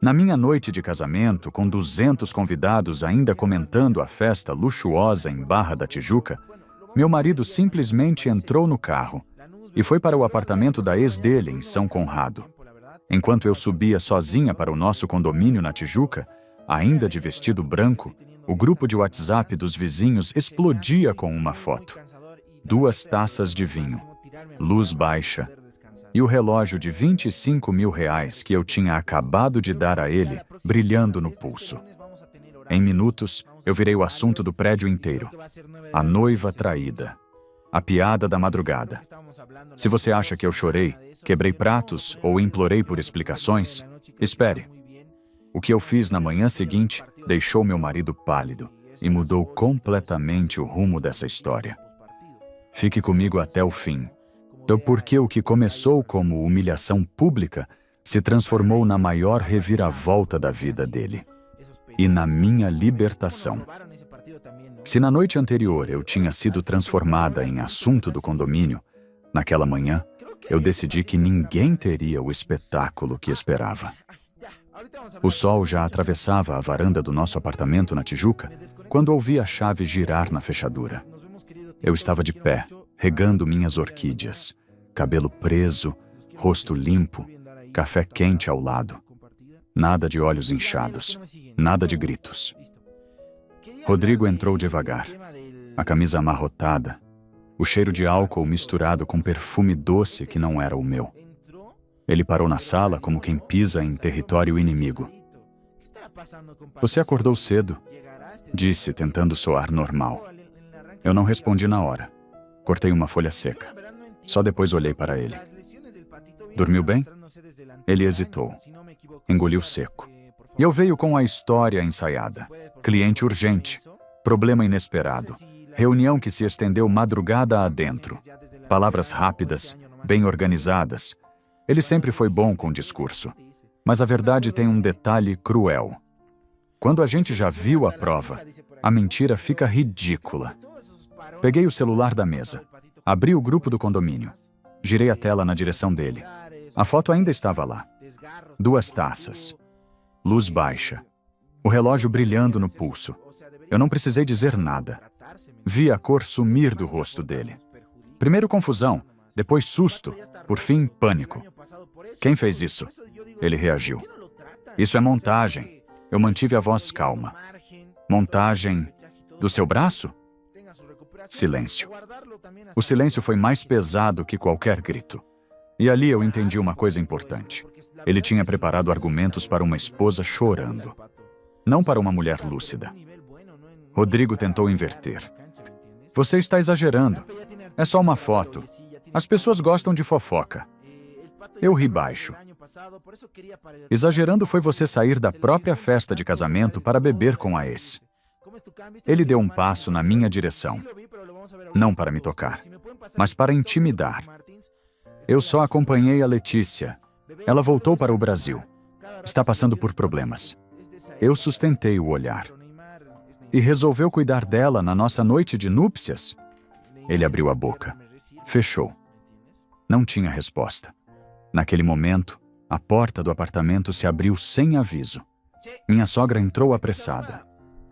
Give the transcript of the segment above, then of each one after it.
Na minha noite de casamento, com 200 convidados ainda comentando a festa luxuosa em Barra da Tijuca, meu marido simplesmente entrou no carro e foi para o apartamento da ex dele em São Conrado. Enquanto eu subia sozinha para o nosso condomínio na Tijuca, ainda de vestido branco, o grupo de WhatsApp dos vizinhos explodia com uma foto. 2 taças de vinho, luz baixa e o relógio de R$25 mil que eu tinha acabado de dar a ele, brilhando no pulso. Em minutos, eu virei o assunto do prédio inteiro. A noiva traída. A piada da madrugada. Se você acha que eu chorei, quebrei pratos ou implorei por explicações, espere. O que eu fiz na manhã seguinte deixou meu marido pálido e mudou completamente o rumo dessa história. Fique comigo até o fim. Porque o que começou como humilhação pública se transformou na maior reviravolta da vida dele. E na minha libertação. Se na noite anterior eu tinha sido transformada em assunto do condomínio, naquela manhã eu decidi que ninguém teria o espetáculo que esperava. O sol já atravessava a varanda do nosso apartamento na Tijuca quando ouvi a chave girar na fechadura. Eu estava de pé, regando minhas orquídeas, cabelo preso, rosto limpo, café quente ao lado. Nada de olhos inchados, nada de gritos. Rodrigo entrou devagar, a camisa amarrotada, o cheiro de álcool misturado com perfume doce que não era o meu. Ele parou na sala como quem pisa em território inimigo. Você acordou cedo, disse, tentando soar normal. Eu não respondi na hora. Cortei uma folha seca. Só depois olhei para ele. Dormiu bem? Ele hesitou. Engoliu seco. E eu veio com a história ensaiada. Cliente urgente. Problema inesperado. Reunião que se estendeu madrugada adentro. Palavras rápidas, bem organizadas. Ele sempre foi bom com discurso. Mas a verdade tem um detalhe cruel. Quando a gente já viu a prova, a mentira fica ridícula. Peguei o celular da mesa. Abri o grupo do condomínio. Girei a tela na direção dele. A foto ainda estava lá. 2 taças. Luz baixa. O relógio brilhando no pulso. Eu não precisei dizer nada. Vi a cor sumir do rosto dele. Primeiro confusão, depois susto, por fim pânico. Quem fez isso? Ele reagiu. Isso é montagem. Eu mantive a voz calma. Montagem do seu braço? Silêncio. O silêncio foi mais pesado que qualquer grito. E ali eu entendi uma coisa importante. Ele tinha preparado argumentos para uma esposa chorando. Não para uma mulher lúcida. Rodrigo tentou inverter. Você está exagerando. É só uma foto. As pessoas gostam de fofoca. Eu ri baixo. Exagerando foi você sair da própria festa de casamento para beber com a ex. Ele deu um passo na minha direção. Não para me tocar, mas para intimidar. Eu só acompanhei a Letícia. Ela voltou para o Brasil. Está passando por problemas. Eu sustentei o olhar. E resolveu cuidar dela na nossa noite de núpcias? Ele abriu a boca. Fechou. Não tinha resposta. Naquele momento, a porta do apartamento se abriu sem aviso. Minha sogra entrou apressada.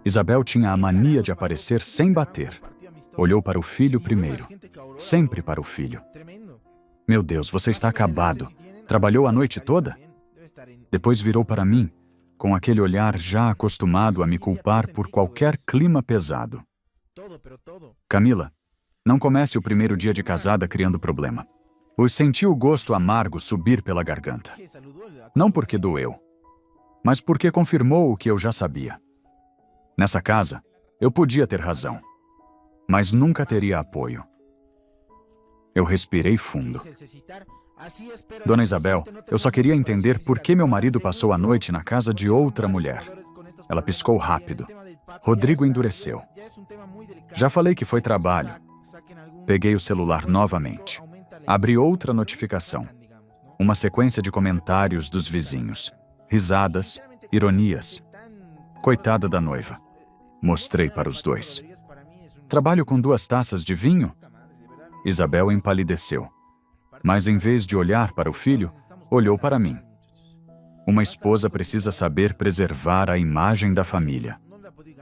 Isabel tinha a mania de aparecer sem bater. Olhou para o filho primeiro. Sempre para o filho. Meu Deus, você está acabado. Trabalhou a noite toda? Depois virou para mim, com aquele olhar já acostumado a me culpar por qualquer clima pesado. Camila, não comece o primeiro dia de casada criando problema. Pois senti o gosto amargo subir pela garganta. Não porque doeu, mas porque confirmou o que eu já sabia. Nessa casa, eu podia ter razão, mas nunca teria apoio. Eu respirei fundo. Dona Isabel, eu só queria entender por que meu marido passou a noite na casa de outra mulher. Ela piscou rápido. Rodrigo endureceu. Já falei que foi trabalho. Peguei o celular novamente. Abri outra notificação. Uma sequência de comentários dos vizinhos. Risadas, ironias. Coitada da noiva. Mostrei para os dois. Trabalho com 2 taças de vinho? Isabel empalideceu. Mas em vez de olhar para o filho, olhou para mim. Uma esposa precisa saber preservar a imagem da família.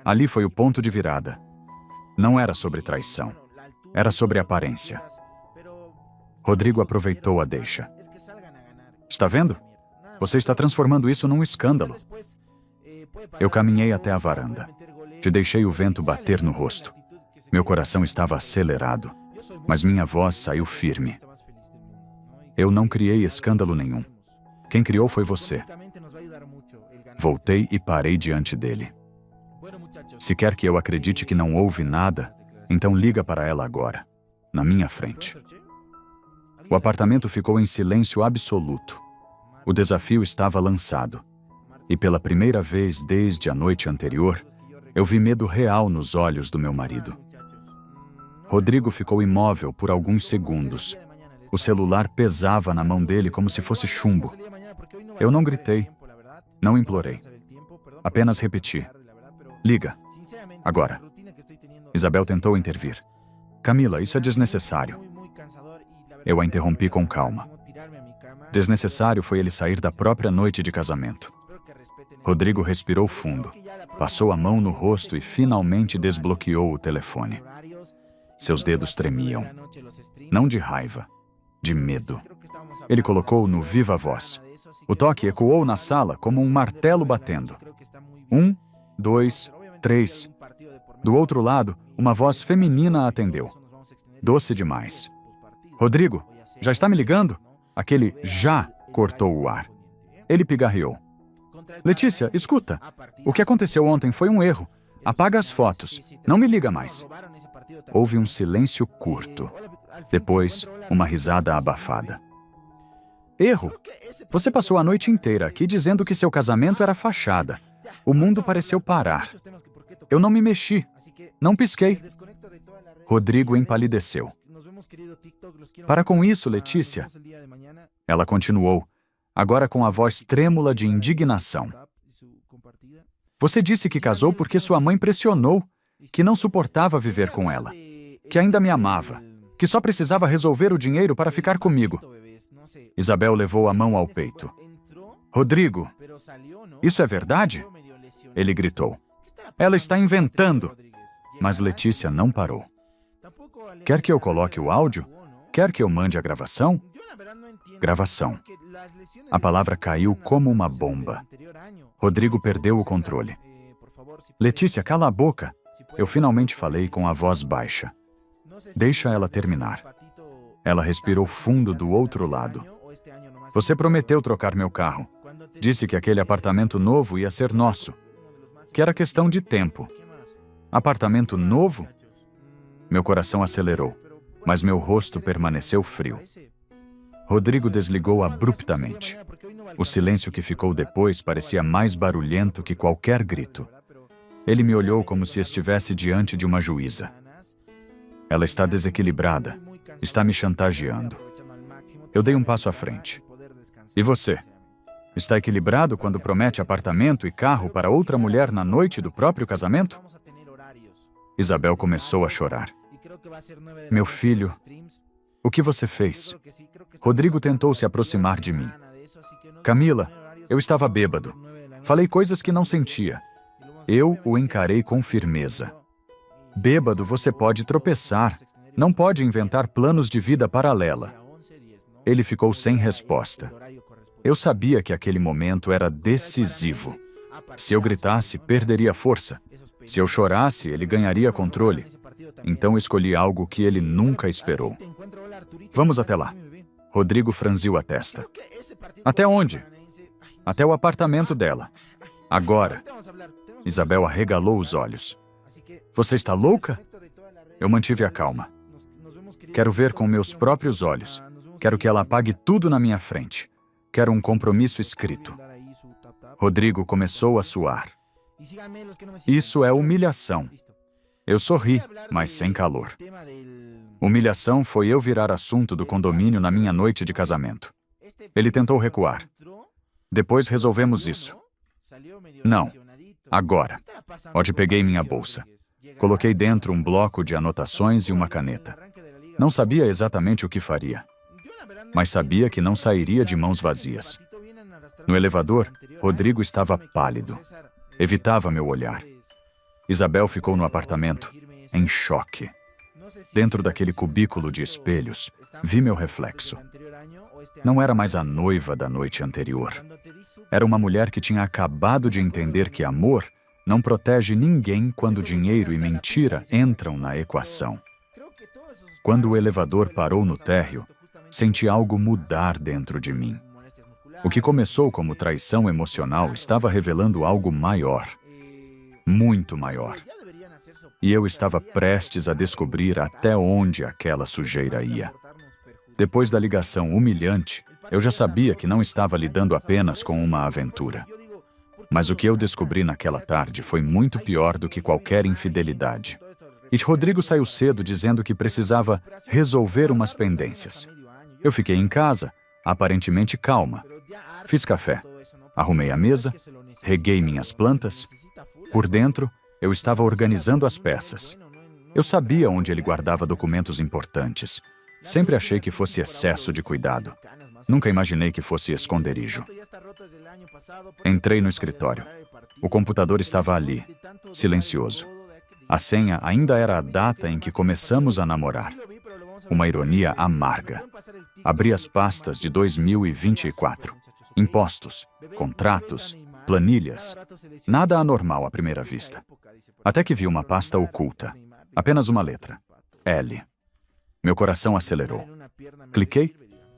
Ali foi o ponto de virada. Não era sobre traição. Era sobre aparência. Rodrigo aproveitou a deixa. Está vendo? Você está transformando isso num escândalo. Eu caminhei até a varanda. Te deixei o vento bater no rosto. Meu coração estava acelerado, mas minha voz saiu firme. Eu não criei escândalo nenhum. Quem criou foi você. Voltei e parei diante dele. Se quer que eu acredite que não houve nada, então liga para ela agora, na minha frente. O apartamento ficou em silêncio absoluto. O desafio estava lançado. E pela primeira vez desde a noite anterior, eu vi medo real nos olhos do meu marido. Rodrigo ficou imóvel por alguns segundos. O celular pesava na mão dele como se fosse chumbo. Eu não gritei, não implorei. Apenas repeti. Liga. Agora. Isabel tentou intervir. Camila, isso é desnecessário. Eu a interrompi com calma. Desnecessário foi ele sair da própria noite de casamento. Rodrigo respirou fundo, passou a mão no rosto e finalmente desbloqueou o telefone. Seus dedos tremiam. Não de raiva, de medo. Ele colocou no viva voz. O toque ecoou na sala como um martelo batendo. 1, 2, 3. Do outro lado, uma voz feminina atendeu. Doce demais. Rodrigo, já está me ligando? Aquele já cortou o ar. Ele pigarreou. Letícia, escuta. O que aconteceu ontem foi um erro. Apaga as fotos. Não me liga mais. Houve um silêncio curto. Depois, uma risada abafada. Erro? Você passou a noite inteira aqui dizendo que seu casamento era fachada. O mundo pareceu parar. Eu não me mexi. Não pisquei. Rodrigo empalideceu. Para com isso, Letícia. Ela continuou, agora com a voz trêmula de indignação. Você disse que casou porque sua mãe pressionou, que não suportava viver com ela, que ainda me amava, que só precisava resolver o dinheiro para ficar comigo. Isabel levou a mão ao peito. Rodrigo, isso é verdade? Ele gritou. Ela está inventando. Mas Letícia não parou. Quer que eu coloque o áudio? Quer que eu mande a gravação? Gravação. A palavra caiu como uma bomba. Rodrigo perdeu o controle. Letícia, cala a boca. Eu finalmente falei com a voz baixa. Deixa ela terminar. Ela respirou fundo do outro lado. Você prometeu trocar meu carro. Disse que aquele apartamento novo ia ser nosso. Que era questão de tempo. Apartamento novo? Meu coração acelerou, mas meu rosto permaneceu frio. Rodrigo desligou abruptamente. O silêncio que ficou depois parecia mais barulhento que qualquer grito. Ele me olhou como se estivesse diante de uma juíza. Ela está desequilibrada, está me chantageando. Eu dei um passo à frente. E você? Está equilibrado quando promete apartamento e carro para outra mulher na noite do próprio casamento? Isabel começou a chorar. Meu filho, o que você fez? Rodrigo tentou se aproximar de mim. Camila, eu estava bêbado. Falei coisas que não sentia. Eu o encarei com firmeza. Bêbado, você pode tropeçar. Não pode inventar planos de vida paralela. Ele ficou sem resposta. Eu sabia que aquele momento era decisivo. Se eu gritasse, perderia força. Se eu chorasse, ele ganharia controle. Então escolhi algo que ele nunca esperou. Vamos até lá. Rodrigo franziu a testa. Até onde? Até o apartamento dela. Agora. Isabel arregalou os olhos. Você está louca? Eu mantive a calma. Quero ver com meus próprios olhos. Quero que ela apague tudo na minha frente. Quero um compromisso escrito. Rodrigo começou a suar. Isso é humilhação. Eu sorri, mas sem calor. Humilhação foi eu virar assunto do condomínio na minha noite de casamento. Ele tentou recuar. Depois resolvemos isso. Não. Agora. Onde peguei minha bolsa. Coloquei dentro um bloco de anotações e uma caneta. Não sabia exatamente o que faria, mas sabia que não sairia de mãos vazias. No elevador, Rodrigo estava pálido. Evitava meu olhar. Isabel ficou no apartamento, em choque. Dentro daquele cubículo de espelhos, vi meu reflexo. Não era mais a noiva da noite anterior. Era uma mulher que tinha acabado de entender que amor não protege ninguém quando dinheiro e mentira entram na equação. Quando o elevador parou no térreo, senti algo mudar dentro de mim. O que começou como traição emocional estava revelando algo maior. Muito maior. E eu estava prestes a descobrir até onde aquela sujeira ia. Depois da ligação humilhante, eu já sabia que não estava lidando apenas com uma aventura. Mas o que eu descobri naquela tarde foi muito pior do que qualquer infidelidade. E Rodrigo saiu cedo dizendo que precisava resolver umas pendências. Eu fiquei em casa, aparentemente calma. Fiz café, arrumei a mesa, reguei minhas plantas. Por dentro, eu estava organizando as peças. Eu sabia onde ele guardava documentos importantes. Sempre achei que fosse excesso de cuidado. Nunca imaginei que fosse esconderijo. Entrei no escritório. O computador estava ali, silencioso. A senha ainda era a data em que começamos a namorar. Uma ironia amarga. Abri as pastas de 2024. Impostos, contratos, planilhas. Nada anormal à primeira vista. Até que vi uma pasta oculta. Apenas uma letra. L. Meu coração acelerou. Cliquei,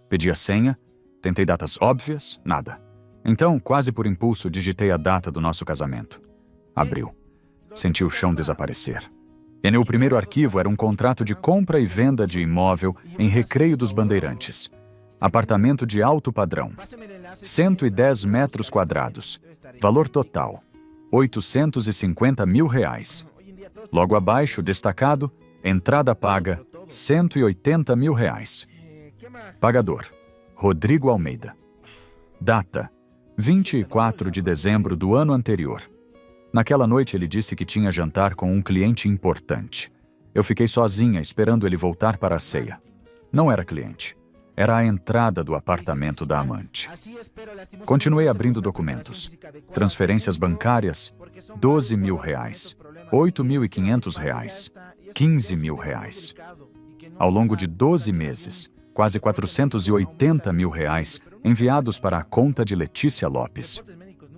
pedi a senha, tentei datas óbvias, nada. Então, quase por impulso, digitei a data do nosso casamento. Abriu. Senti o chão desaparecer. E no primeiro arquivo era um contrato de compra e venda de imóvel em Recreio dos Bandeirantes. Apartamento de alto padrão. 110 metros quadrados. Valor total. R$850 mil. Logo abaixo, destacado, entrada paga, R$180 mil. Pagador, Rodrigo Almeida. Data, 24 de dezembro do ano anterior. Naquela noite ele disse que tinha jantar com um cliente importante. Eu fiquei sozinha esperando ele voltar para a ceia. Não era cliente. Era a entrada do apartamento da amante. Continuei abrindo documentos. Transferências bancárias, R$12 mil, R$8.500, R$15 mil. Ao longo de 12 meses, quase R$480 mil enviados para a conta de Letícia Lopes.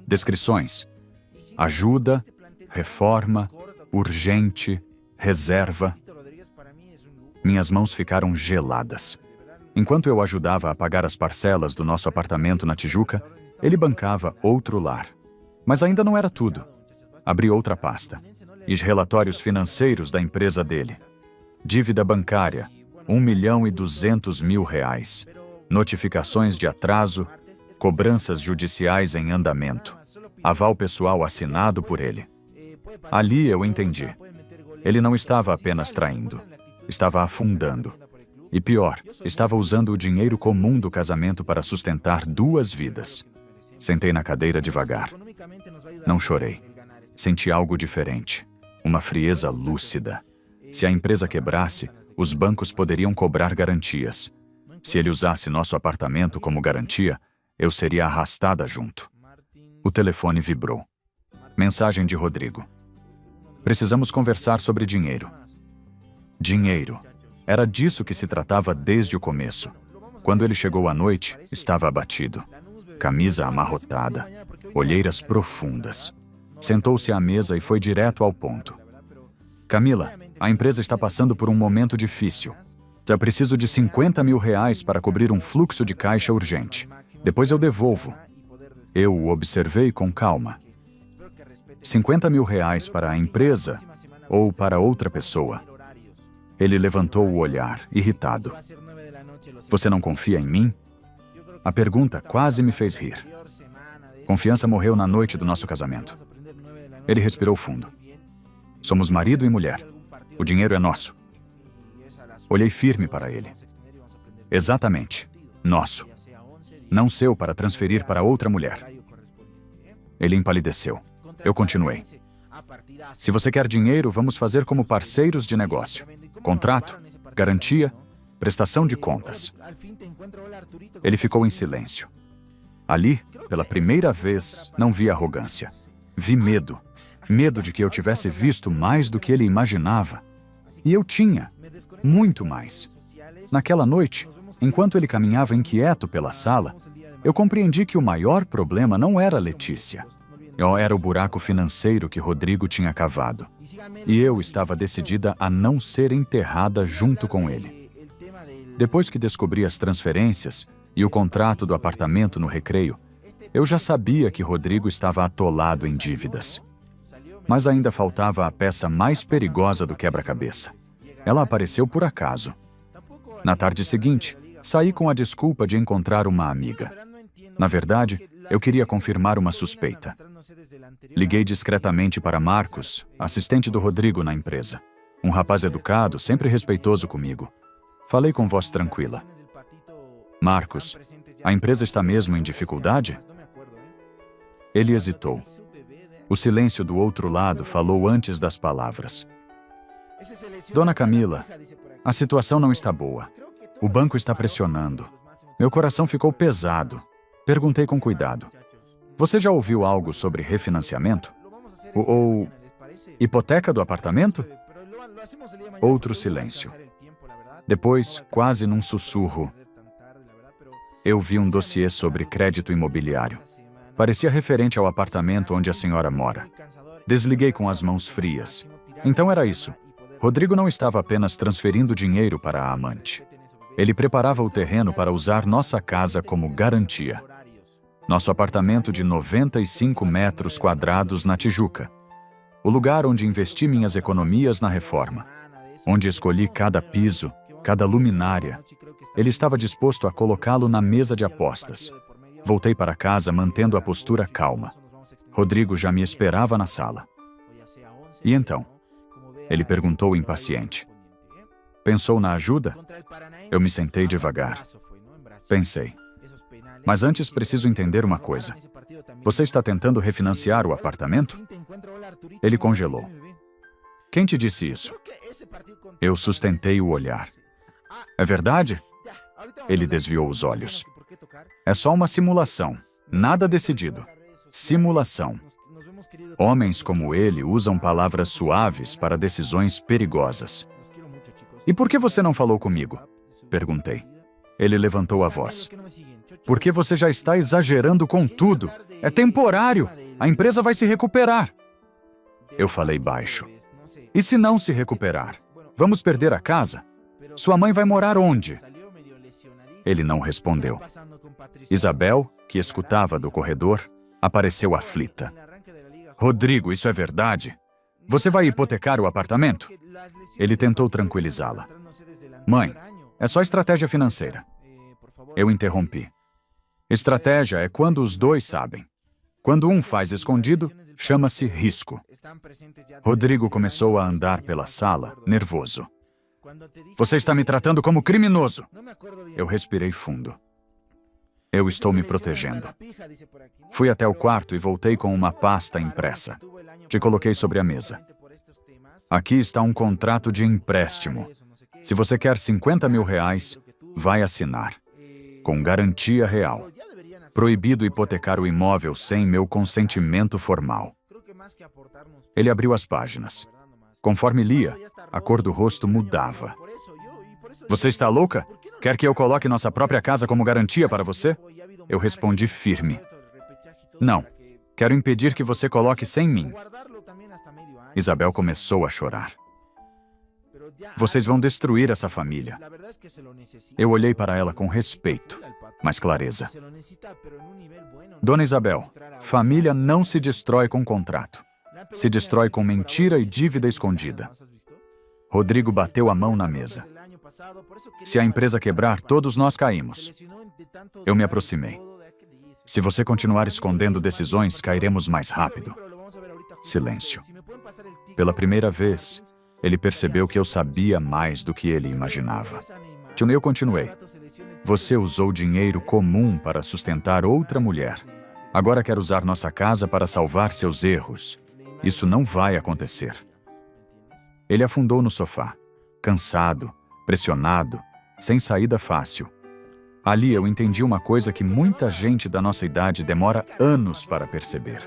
Descrições: ajuda, reforma, urgente, reserva. Minhas mãos ficaram geladas. Enquanto eu ajudava a pagar as parcelas do nosso apartamento na Tijuca, ele bancava outro lar. Mas ainda não era tudo. Abri outra pasta. E relatórios financeiros da empresa dele. Dívida bancária, R$1.200.000. Notificações de atraso, cobranças judiciais em andamento. Aval pessoal assinado por ele. Ali eu entendi. Ele não estava apenas traindo. Estava afundando. E pior, estava usando o dinheiro comum do casamento para sustentar duas vidas. Sentei na cadeira devagar. Não chorei. Senti algo diferente. Uma frieza lúcida. Se a empresa quebrasse, os bancos poderiam cobrar garantias. Se ele usasse nosso apartamento como garantia, eu seria arrastada junto. O telefone vibrou. Mensagem de Rodrigo. Precisamos conversar sobre dinheiro. Dinheiro. Era disso que se tratava desde o começo. Quando ele chegou à noite, estava abatido. Camisa amarrotada, olheiras profundas. Sentou-se à mesa e foi direto ao ponto. Camila, a empresa está passando por um momento difícil. Já preciso de R$50 mil para cobrir um fluxo de caixa urgente. Depois eu devolvo. Eu o observei com calma. R$50 mil para a empresa ou para outra pessoa? Ele levantou o olhar, irritado. Você não confia em mim? A pergunta quase me fez rir. Confiança morreu na noite do nosso casamento. Ele respirou fundo. Somos marido e mulher. O dinheiro é nosso. Olhei firme para ele. Exatamente. Nosso. Não seu para transferir para outra mulher. Ele empalideceu. Eu continuei. Se você quer dinheiro, vamos fazer como parceiros de negócio. Contrato, garantia, prestação de contas. Ele ficou em silêncio. Ali, pela primeira vez, não vi arrogância. Vi medo. Medo de que eu tivesse visto mais do que ele imaginava. E eu tinha. Muito mais. Naquela noite, enquanto ele caminhava inquieto pela sala, eu compreendi que o maior problema não era Letícia. Era o buraco financeiro que Rodrigo tinha cavado. E eu estava decidida a não ser enterrada junto com ele. Depois que descobri as transferências e o contrato do apartamento no Recreio, eu já sabia que Rodrigo estava atolado em dívidas. Mas ainda faltava a peça mais perigosa do quebra-cabeça. Ela apareceu por acaso. Na tarde seguinte, saí com a desculpa de encontrar uma amiga. Na verdade, eu queria confirmar uma suspeita. Liguei discretamente para Marcos, assistente do Rodrigo na empresa. Um rapaz educado, sempre respeitoso comigo. Falei com voz tranquila. Marcos, a empresa está mesmo em dificuldade? Ele hesitou. O silêncio do outro lado falou antes das palavras. Dona Camila, a situação não está boa. O banco está pressionando. Meu coração ficou pesado. Perguntei com cuidado. Você já ouviu algo sobre refinanciamento? Ou hipoteca do apartamento? Outro silêncio. Depois, quase num sussurro, eu vi um dossiê sobre crédito imobiliário. Parecia referente ao apartamento onde a senhora mora. Desliguei com as mãos frias. Então era isso. Rodrigo não estava apenas transferindo dinheiro para a amante. Ele preparava o terreno para usar nossa casa como garantia. Nosso apartamento de 95 metros quadrados na Tijuca. O lugar onde investi minhas economias na reforma. Onde escolhi cada piso, cada luminária. Ele estava disposto a colocá-lo na mesa de apostas. Voltei para casa mantendo a postura calma. Rodrigo já me esperava na sala. E então? Ele perguntou impaciente. Pensou na ajuda? Eu me sentei devagar. Pensei. Mas antes preciso entender uma coisa. Você está tentando refinanciar o apartamento? Ele congelou. Quem te disse isso? Eu sustentei o olhar. É verdade? Ele desviou os olhos. É só uma simulação. Nada decidido. Simulação. Homens como ele usam palavras suaves para decisões perigosas. E por que você não falou comigo? Perguntei. Ele levantou a voz. Porque você já está exagerando com tudo. É temporário. A empresa vai se recuperar. Eu falei baixo. E se não se recuperar? Vamos perder a casa? Sua mãe vai morar onde? Ele não respondeu. Isabel, que escutava do corredor, apareceu aflita. Rodrigo, isso é verdade? Você vai hipotecar o apartamento? Ele tentou tranquilizá-la. Mãe, é só estratégia financeira. Eu interrompi. Estratégia é quando os dois sabem. Quando um faz escondido, chama-se risco. Rodrigo começou a andar pela sala, nervoso. Você está me tratando como criminoso. Eu respirei fundo. Eu estou me protegendo. Fui até o quarto e voltei com uma pasta impressa. Te coloquei sobre a mesa. Aqui está um contrato de empréstimo. Se você quer 50 mil reais, vai assinar. Com garantia real. Proibido hipotecar o imóvel sem meu consentimento formal. Ele abriu as páginas. Conforme lia, a cor do rosto mudava. Você está louca? Quer que eu coloque nossa própria casa como garantia para você? Eu respondi firme. Não. Quero impedir que você coloque sem mim. Isabel começou a chorar. Vocês vão destruir essa família. Eu olhei para ela com respeito, mas clareza. Dona Isabel, família não se destrói com contrato. Se destrói com mentira e dívida escondida. Rodrigo bateu a mão na mesa. Se a empresa quebrar, todos nós caímos. Eu me aproximei. Se você continuar escondendo decisões, cairemos mais rápido. Silêncio. Pela primeira vez, ele percebeu que eu sabia mais do que ele imaginava. Eu continuei. Você usou dinheiro comum para sustentar outra mulher. Agora quer usar nossa casa para salvar seus erros. Isso não vai acontecer. Ele afundou no sofá, cansado, pressionado, sem saída fácil. Ali eu entendi uma coisa que muita gente da nossa idade demora anos para perceber.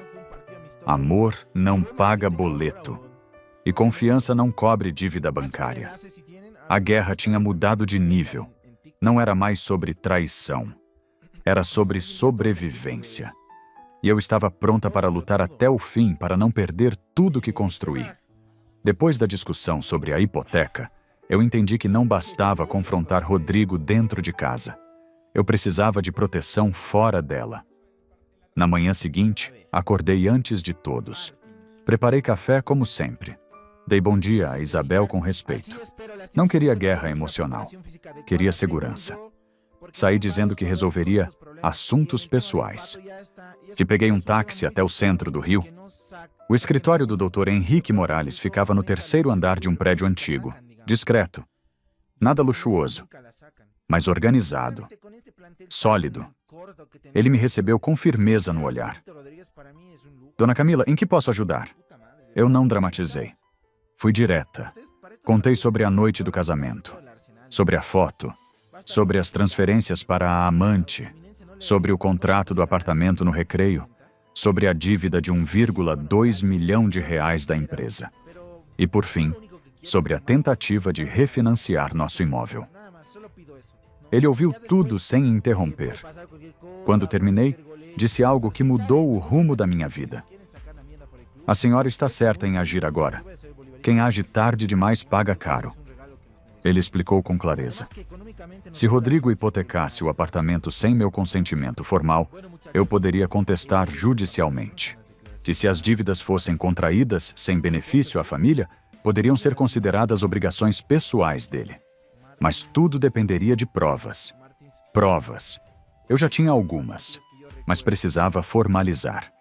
Amor não paga boleto. E confiança não cobre dívida bancária. A guerra tinha mudado de nível. Não era mais sobre traição. Era sobre sobrevivência. E eu estava pronta para lutar até o fim para não perder tudo que construí. Depois da discussão sobre a hipoteca, eu entendi que não bastava confrontar Rodrigo dentro de casa. Eu precisava de proteção fora dela. Na manhã seguinte, acordei antes de todos. Preparei café como sempre. Dei bom dia a Isabel com respeito. Não queria guerra emocional. Queria segurança. Saí dizendo que resolveria assuntos pessoais. Te peguei um táxi até o centro do Rio. O escritório do Dr. Henrique Morales ficava no terceiro andar de um prédio antigo. Discreto. Nada luxuoso. Mas organizado. Sólido. Ele me recebeu com firmeza no olhar. Dona Camila, em que posso ajudar? Eu não dramatizei. Fui direta. Contei sobre a noite do casamento, sobre a foto, sobre as transferências para a amante, sobre o contrato do apartamento no Recreio, sobre a dívida de 1,2 milhão de reais da empresa. E, por fim, sobre a tentativa de refinanciar nosso imóvel. Ele ouviu tudo sem interromper. Quando terminei, disse algo que mudou o rumo da minha vida. A senhora está certa em agir agora. Quem age tarde demais paga caro. Ele explicou com clareza. Se Rodrigo hipotecasse o apartamento sem meu consentimento formal, eu poderia contestar judicialmente. E se as dívidas fossem contraídas sem benefício à família, poderiam ser consideradas obrigações pessoais dele. Mas tudo dependeria de provas. Provas. Eu já tinha algumas, mas precisava formalizar.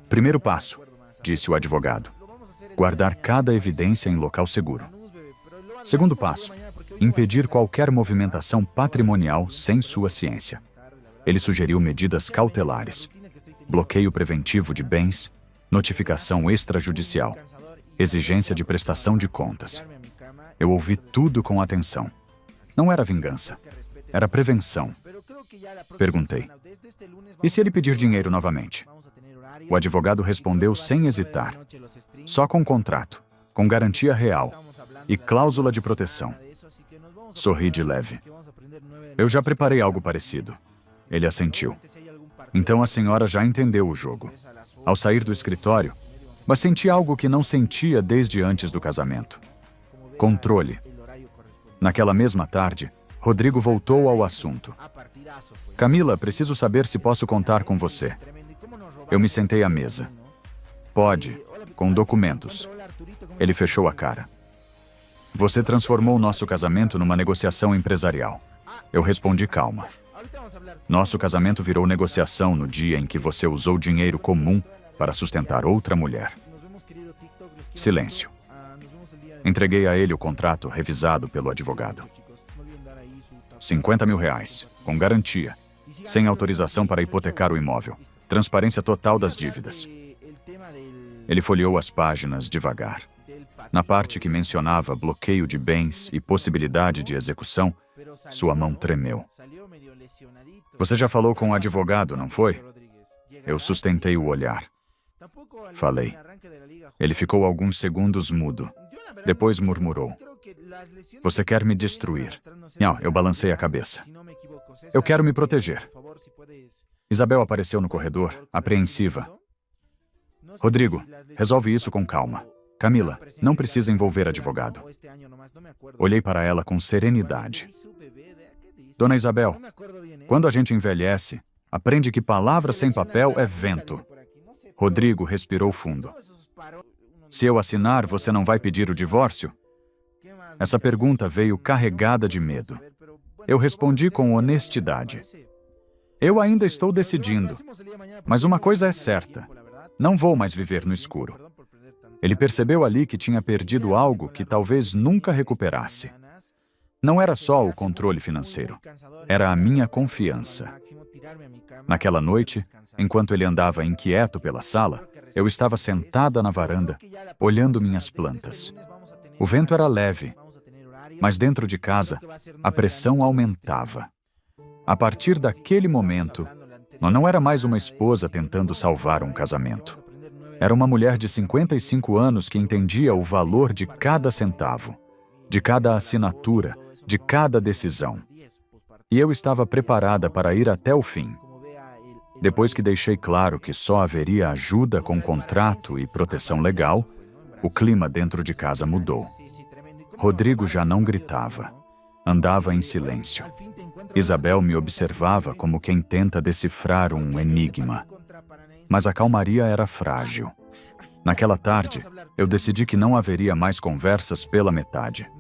Primeiro passo, disse o advogado. Guardar cada evidência em local seguro. Segundo passo, impedir qualquer movimentação patrimonial sem sua ciência. Ele sugeriu medidas cautelares, bloqueio preventivo de bens, notificação extrajudicial, exigência de prestação de contas. Eu ouvi tudo com atenção. Não era vingança, era prevenção. Perguntei. E se ele pedir dinheiro novamente? O advogado respondeu sem hesitar. Só com contrato, com garantia real e cláusula de proteção. Sorri de leve. Eu já preparei algo parecido. Ele assentiu. Então a senhora já entendeu o jogo. Ao sair do escritório, mas senti algo que não sentia desde antes do casamento. Controle. Naquela mesma tarde, Rodrigo voltou ao assunto. Camila, preciso saber se posso contar com você. Eu me sentei à mesa. Pode, com documentos. Ele fechou a cara. Você transformou nosso casamento numa negociação empresarial. Eu respondi calma. Nosso casamento virou negociação no dia em que você usou dinheiro comum para sustentar outra mulher. Silêncio. Entreguei a ele o contrato revisado pelo advogado. 50 mil reais, com garantia, sem autorização para hipotecar o imóvel. Transparência total das dívidas. Ele folheou as páginas devagar. Na parte que mencionava bloqueio de bens e possibilidade de execução, sua mão tremeu. Você já falou com o advogado, não foi? Eu sustentei o olhar. Falei. Ele ficou alguns segundos mudo. Depois murmurou. Você quer me destruir? Não, eu balancei a cabeça. Eu quero me proteger. Isabel apareceu no corredor, apreensiva. Rodrigo, resolve isso com calma. Camila, não precisa envolver advogado. Olhei para ela com serenidade. Dona Isabel, quando a gente envelhece, aprende que palavra sem papel é vento. Rodrigo respirou fundo. Se eu assinar, você não vai pedir o divórcio? Essa pergunta veio carregada de medo. Eu respondi com honestidade. Eu ainda estou decidindo, mas uma coisa é certa. Não vou mais viver no escuro. Ele percebeu ali que tinha perdido algo que talvez nunca recuperasse. Não era só o controle financeiro, era a minha confiança. Naquela noite, enquanto ele andava inquieto pela sala, eu estava sentada na varanda, olhando minhas plantas. O vento era leve, mas dentro de casa, a pressão aumentava. A partir daquele momento, não era mais uma esposa tentando salvar um casamento. Era uma mulher de 55 anos que entendia o valor de cada centavo, de cada assinatura, de cada decisão. E eu estava preparada para ir até o fim. Depois que deixei claro que só haveria ajuda com contrato e proteção legal, o clima dentro de casa mudou. Rodrigo já não gritava. Andava em silêncio. Isabel me observava como quem tenta decifrar um enigma. Mas a calmaria era frágil. Naquela tarde, eu decidi que não haveria mais conversas pela metade.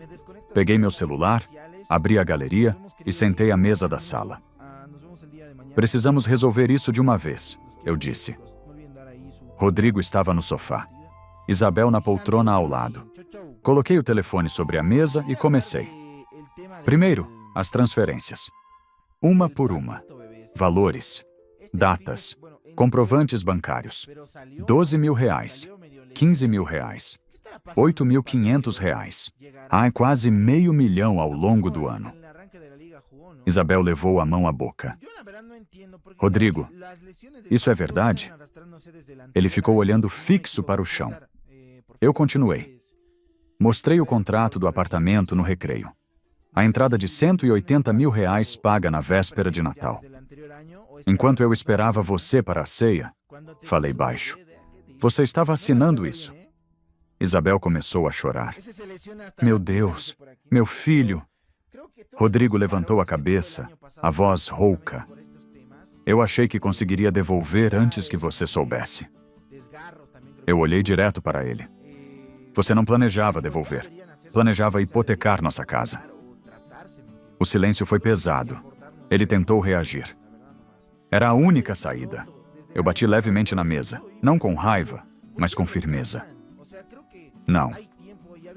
Peguei meu celular, abri a galeria e sentei à mesa da sala. Precisamos resolver isso de uma vez, eu disse. Rodrigo estava no sofá. Isabel na poltrona ao lado. Coloquei o telefone sobre a mesa e comecei. Primeiro, as transferências. Uma por uma. Valores, datas, comprovantes bancários. R$12.000, R$15.000, R$8.500. Quase R$500 mil ao longo do ano. Isabel levou a mão à boca. Rodrigo, isso é verdade? Ele ficou olhando fixo para o chão. Eu continuei. Mostrei o contrato do apartamento no recreio. A entrada de R$180 mil paga na véspera de Natal. Enquanto eu esperava você para a ceia, falei baixo. Você estava assinando isso. Isabel começou a chorar. Meu Deus, meu filho. Rodrigo levantou a cabeça, a voz rouca. Eu achei que conseguiria devolver antes que você soubesse. Eu olhei direto para ele. Você não planejava devolver. Planejava hipotecar nossa casa. O silêncio foi pesado. Ele tentou reagir. Era a única saída. Eu bati levemente na mesa, não com raiva, mas com firmeza. Não.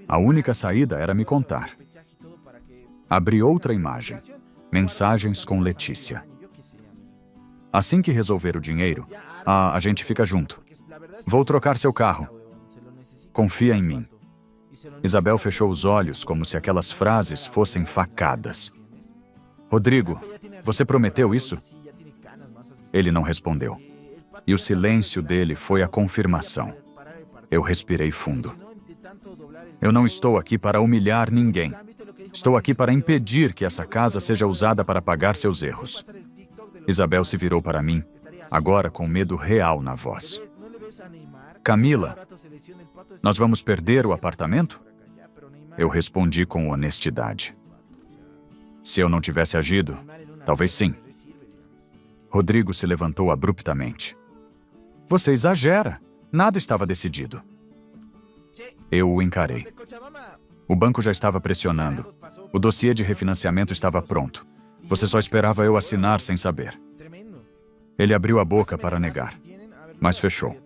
A única saída era me contar. Abri outra imagem. Mensagens com Letícia. Assim que resolver o dinheiro, a gente fica junto. Vou trocar seu carro. Confia em mim. Isabel fechou os olhos como se aquelas frases fossem facadas. Rodrigo, você prometeu isso? Ele não respondeu. E o silêncio dele foi a confirmação. Eu respirei fundo. Eu não estou aqui para humilhar ninguém. Estou aqui para impedir que essa casa seja usada para pagar seus erros. Isabel se virou para mim, agora com medo real na voz. Camila, nós vamos perder o apartamento? Eu respondi com honestidade. Se eu não tivesse agido, talvez sim. Rodrigo se levantou abruptamente. Você exagera. Nada estava decidido. Eu o encarei. O banco já estava pressionando. O dossiê de refinanciamento estava pronto. Você só esperava eu assinar sem saber. Ele abriu a boca para negar, mas fechou.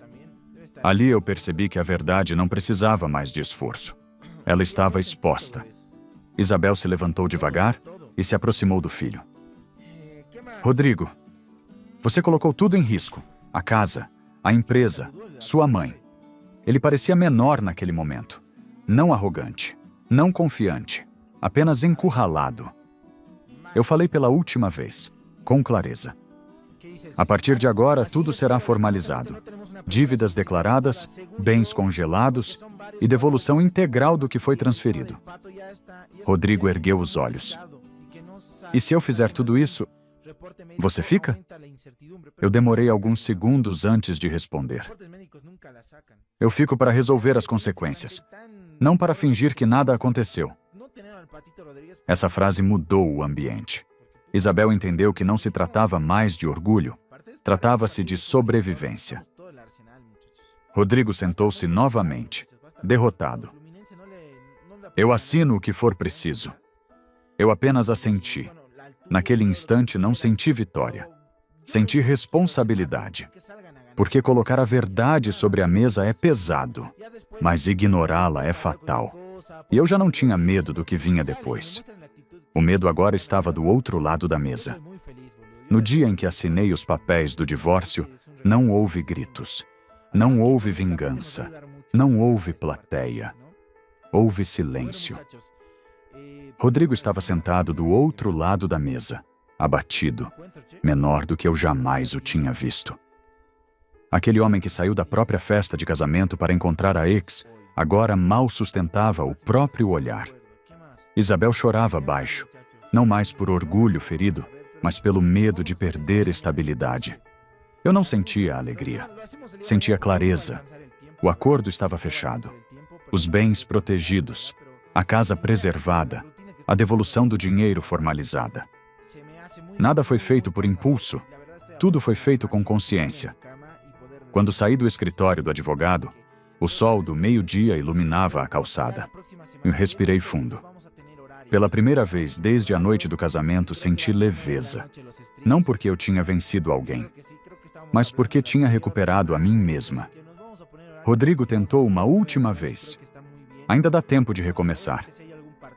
Ali eu percebi que a verdade não precisava mais de esforço. Ela estava exposta. Isabel se levantou devagar e se aproximou do filho. Rodrigo, você colocou tudo em risco. A casa, a empresa, sua mãe. Ele parecia menor naquele momento. Não arrogante, não confiante, apenas encurralado. Eu falei pela última vez, com clareza. A partir de agora, tudo será formalizado. Dívidas declaradas, bens congelados e devolução integral do que foi transferido. Rodrigo ergueu os olhos. E se eu fizer tudo isso, você fica? Eu demorei alguns segundos antes de responder. Eu fico para resolver as consequências, não para fingir que nada aconteceu. Essa frase mudou o ambiente. Isabel entendeu que não se tratava mais de orgulho, tratava-se de sobrevivência. Rodrigo sentou-se novamente, derrotado. Eu assino o que for preciso. Eu apenas assenti. Naquele instante não senti vitória. Senti responsabilidade. Porque colocar a verdade sobre a mesa é pesado, mas ignorá-la é fatal. E eu já não tinha medo do que vinha depois. O medo agora estava do outro lado da mesa. No dia em que assinei os papéis do divórcio, não houve gritos. Não houve vingança. Não houve plateia. Houve silêncio. Rodrigo estava sentado do outro lado da mesa. abatido, menor do que eu jamais o tinha visto. Aquele homem que saiu da própria festa de casamento para encontrar a ex, agora mal sustentava o próprio olhar. Isabel chorava baixo, não mais por orgulho ferido, mas pelo medo de perder estabilidade. Eu não sentia alegria, sentia clareza. O acordo estava fechado, os bens protegidos, a casa preservada, a devolução do dinheiro formalizada. Nada foi feito por impulso, tudo foi feito com consciência. Quando saí do escritório do advogado, o sol do meio-dia iluminava a calçada. Eu respirei fundo. Pela primeira vez desde a noite do casamento senti leveza. Não porque eu tinha vencido alguém, mas porque tinha recuperado a mim mesma. Rodrigo tentou uma última vez. Ainda dá tempo de recomeçar.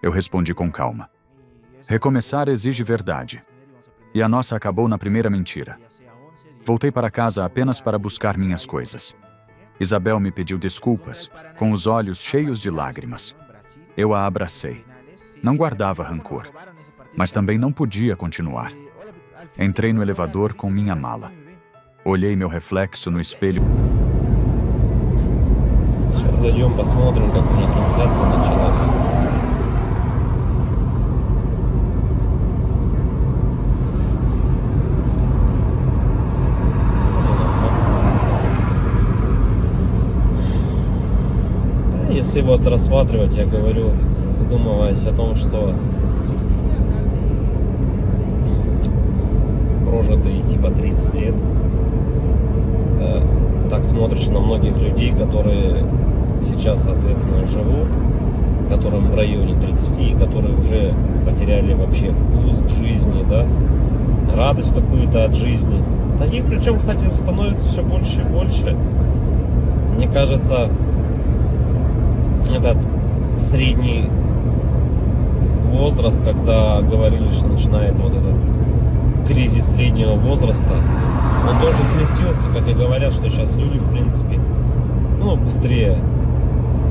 Eu respondi com calma. Recomeçar exige verdade. E a nossa acabou na primeira mentira. Voltei para casa apenas para buscar minhas coisas. Isabel me pediu desculpas, com os olhos cheios de lágrimas. Eu a abracei. Não guardava rancor, mas também não podia continuar. Entrei no elevador com minha mala. Olhei meu reflexo no espelho. Сейчас зайдем, посмотрим, как уже трансляция началась. Если вот рассматривать, я говорю, задумываясь о том, что прожитые типа 30 лет, так смотришь на многих людей, которые сейчас, соответственно, живут, которым в районе 30, которые уже потеряли вообще вкус к жизни, да, радость какую-то от жизни. Таких, причем, кстати, становится все больше и больше. Мне кажется, этот средний возраст, когда говорили, что начинается вот этот кризис среднего возраста, он тоже сместился, как и говорят, что сейчас люди, в принципе, быстрее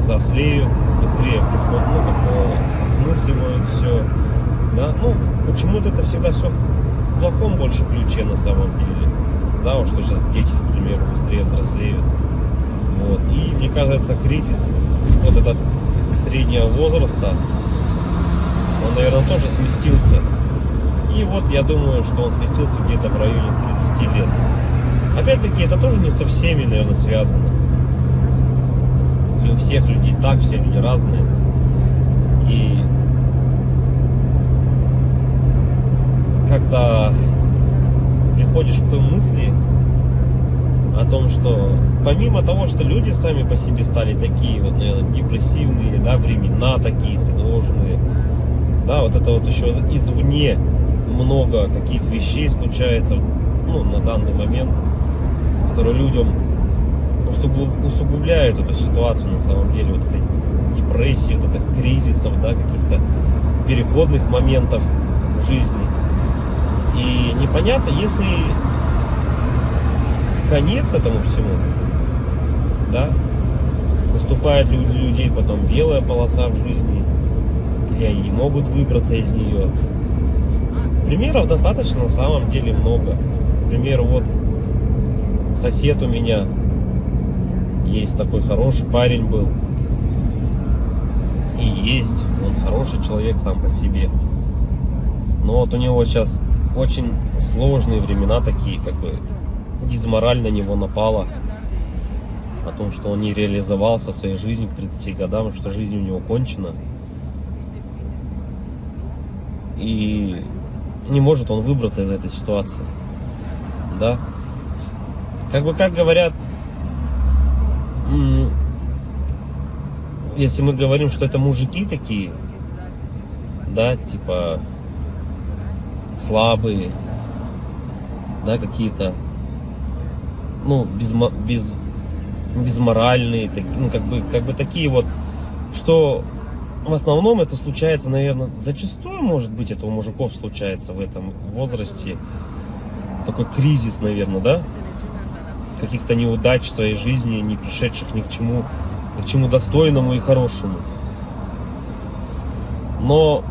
взрослеют, быстрее осмысливают все, да, почему-то это всегда все в плохом больше ключе на самом деле, да, вот что сейчас дети, к примеру, быстрее взрослеют, вот, и мне кажется, кризис вот этот среднего возраста, он, наверное, тоже сместился. И вот я думаю, что он сместился где-то в районе 30 лет. Опять-таки, это тоже не со всеми, наверное, связано. Не у всех людей так, все люди разные. И когда приходишь к той мысли о том, что помимо того, что люди сами по себе стали такие вот, наверное, депрессивные, да, времена такие сложные, да, вот это вот еще извне много каких вещей случается, на данный момент, которые людям усугубляют эту ситуацию на самом деле, вот этой депрессии, вот этих кризисов, да, каких-то переходных моментов в жизни. И непонятно, если конец этому всему, да, наступает у людей потом белая полоса в жизни, и они не могут выбраться из нее. Примеров достаточно на самом деле много. К примеру, вот сосед у меня есть такой хороший парень был. И есть, он хороший человек сам по себе. Но вот у него сейчас очень сложные времена такие, как бы дизмораль на него напала. О том, что он не реализовался в своей жизни к 30 годам, что жизнь у него кончена. И не может он выбраться из этой ситуации. Да? Как говорят, если мы говорим, что это мужики такие, да, типа слабые, да, какие-то, безморальные, как бы такие вот, что в основном это случается, наверное, зачастую, может быть, это у мужиков случается в этом возрасте, такой кризис, наверное, да, каких-то неудач в своей жизни, не пришедших ни к чему достойному и хорошему. Но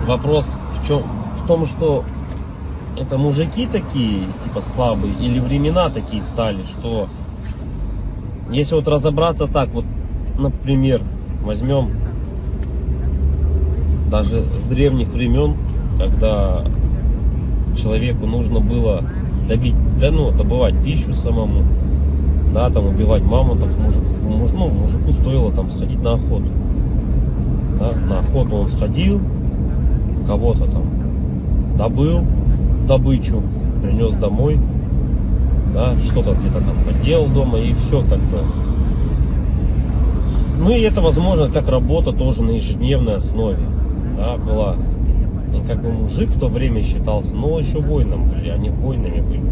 вопрос в В том, что это мужики такие, типа слабые, или времена такие стали, что если вот разобраться так, вот, например, возьмем даже с древних времен, когда человеку нужно было добывать пищу самому, да, там убивать мамонтов, мужику стоило там сходить на охоту. Да, на охоту он сходил, кого-то там добыл добычу, принес домой, да, что-то где-то там поделал дома, и все как бы. Ну и это, возможно, как работа тоже на ежедневной основе, да, была. И как бы мужик в то время считался, но еще воином были, они воинами были,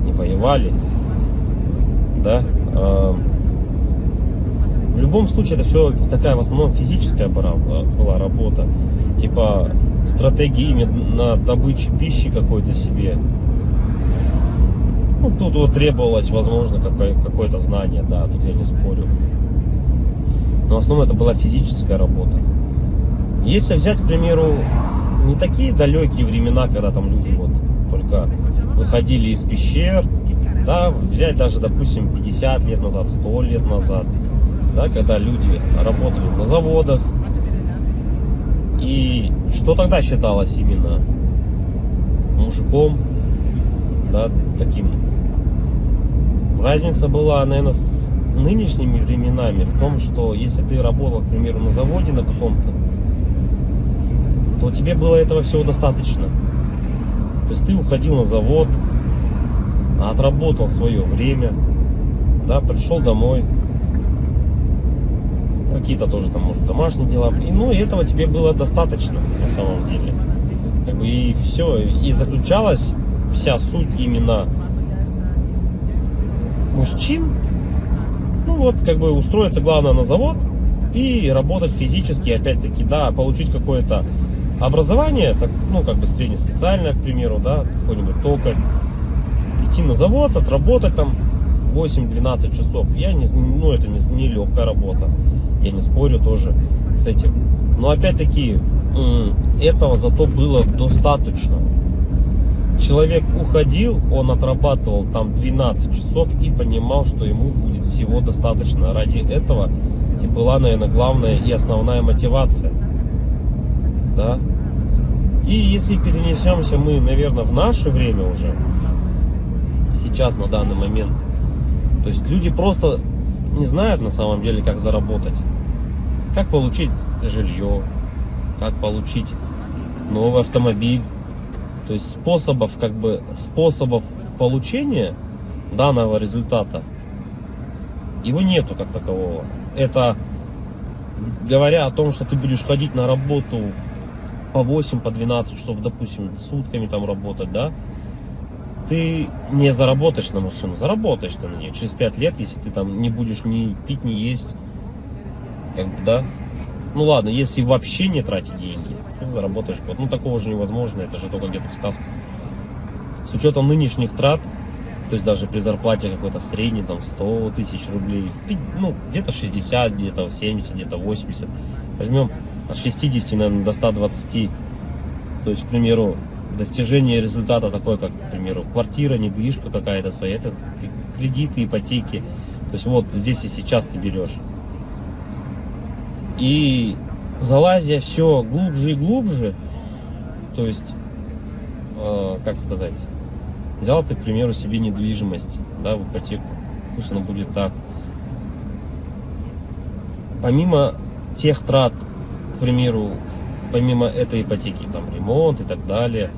не воевали, да. В любом случае это все такая в основном физическая была работа, типа стратегии именно добычи пищи какой-то себе. Ну, тут вот требовалось, возможно, какое-то знание, да, тут я не спорю. Но в основном это была физическая работа. Если взять, к примеру, не такие далекие времена, когда там люди вот только выходили из пещер, да, взять даже, допустим, 50 лет назад, 100 лет назад, да, когда люди работали на заводах, и что тогда считалось именно мужиком, да, таким. Разница была, наверное, с нынешними временами в том, что если ты работал, к примеру, на заводе на каком-то, то тебе было этого всего достаточно. То есть ты уходил на завод, отработал свое время, да, пришел домой, какие-то тоже там, может, домашние дела, и этого тебе было достаточно на самом деле. Как бы и все, и заключалась вся суть именно мужчин. Ну вот, как бы устроиться главное на завод и работать физически, опять-таки, да, получить какое-то образование, так, ну, как бы среднеспециальное, к примеру, да, какой-нибудь токарь, идти на завод, отработать там 8-12 часов. Это не легкая работа, я не спорю тоже с этим. Но опять-таки, этого зато было достаточно. Человек уходил, он отрабатывал там 12 часов и понимал, что ему будет всего достаточно. Ради этого и была, наверное, главная и основная мотивация. Да? И если перенесемся мы, наверное, в наше время уже, сейчас, на данный момент, то есть люди просто не знают на самом деле, как заработать, как получить жилье, как получить новый автомобиль. То есть способов получения данного результата его нету как такового. Это говоря о том, что ты будешь ходить на работу по 8, по 12 часов, допустим, сутками там работать, да, ты не заработаешь на машину, заработаешь ты на нее через 5 лет, если ты там не будешь ни пить, ни есть, как бы, да. Ну ладно, если вообще не тратить деньги, ты заработаешь год. Ну такого же невозможно, это же только где-то в сказках. С учетом нынешних трат, то есть даже при зарплате какой-то средней, там 100 тысяч рублей, ну где-то 60, где-то 70, где-то 80. Возьмем от 60, наверное, до 120. То есть, к примеру, достижение результата такой, как, к примеру, квартира, недвижка какая-то своя, это кредиты, ипотеки. То есть вот здесь и сейчас ты берешь. И залазя все глубже и глубже, то есть, как сказать, взял ты, к примеру, себе недвижимость, да, в ипотеку, пусть она будет так. Помимо тех трат, к примеру, помимо этой ипотеки, там, ремонт и так далее,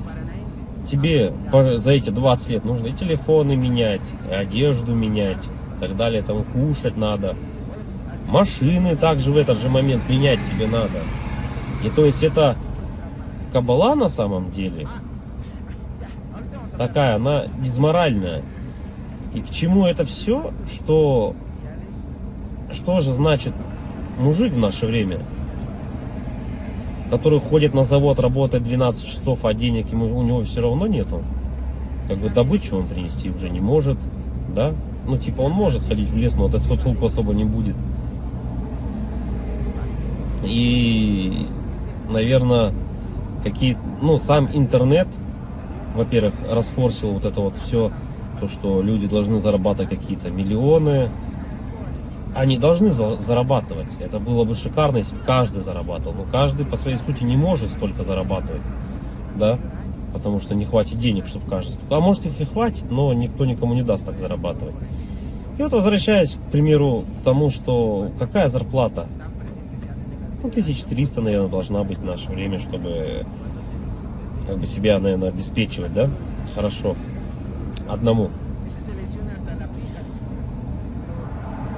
тебе за эти 20 лет нужно и телефоны менять, и одежду менять, и так далее, там, кушать надо. Машины также в этот же момент менять тебе надо. И то есть это кабала на самом деле такая, она дизморальная. И к чему это все? Что же значит мужик в наше время, который ходит на завод, работает 12 часов, а денег у него все равно нету? Как бы добычу он принести уже не может, да? Ну типа он может сходить в лес, но от этого толку особо не будет. И, наверное, какие, ну, сам интернет, во-первых, расфорсил вот это вот все, то, что люди должны зарабатывать какие-то миллионы. Они должны зарабатывать. Это было бы шикарно, если бы каждый зарабатывал. Но каждый по своей сути не может столько зарабатывать, да, потому что не хватит денег, чтобы каждый. А может их и хватит, но никто никому не даст так зарабатывать. И вот возвращаясь, к примеру, к тому, что какая зарплата? Ну, 1300, наверное, должна быть в наше время, чтобы как бы себя, наверное, обеспечивать, да? Хорошо. Одному.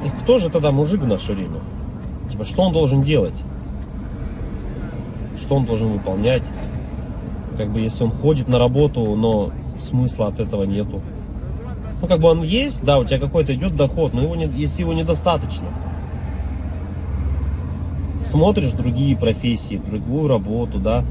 И кто же тогда мужик в наше время? Типа, что он должен делать? Что он должен выполнять? Как бы, если он ходит на работу, но смысла от этого нету. Ну, как бы он есть, да, у тебя какой-то идет доход, но если его недостаточно. Смотришь другие профессии, другую работу, да,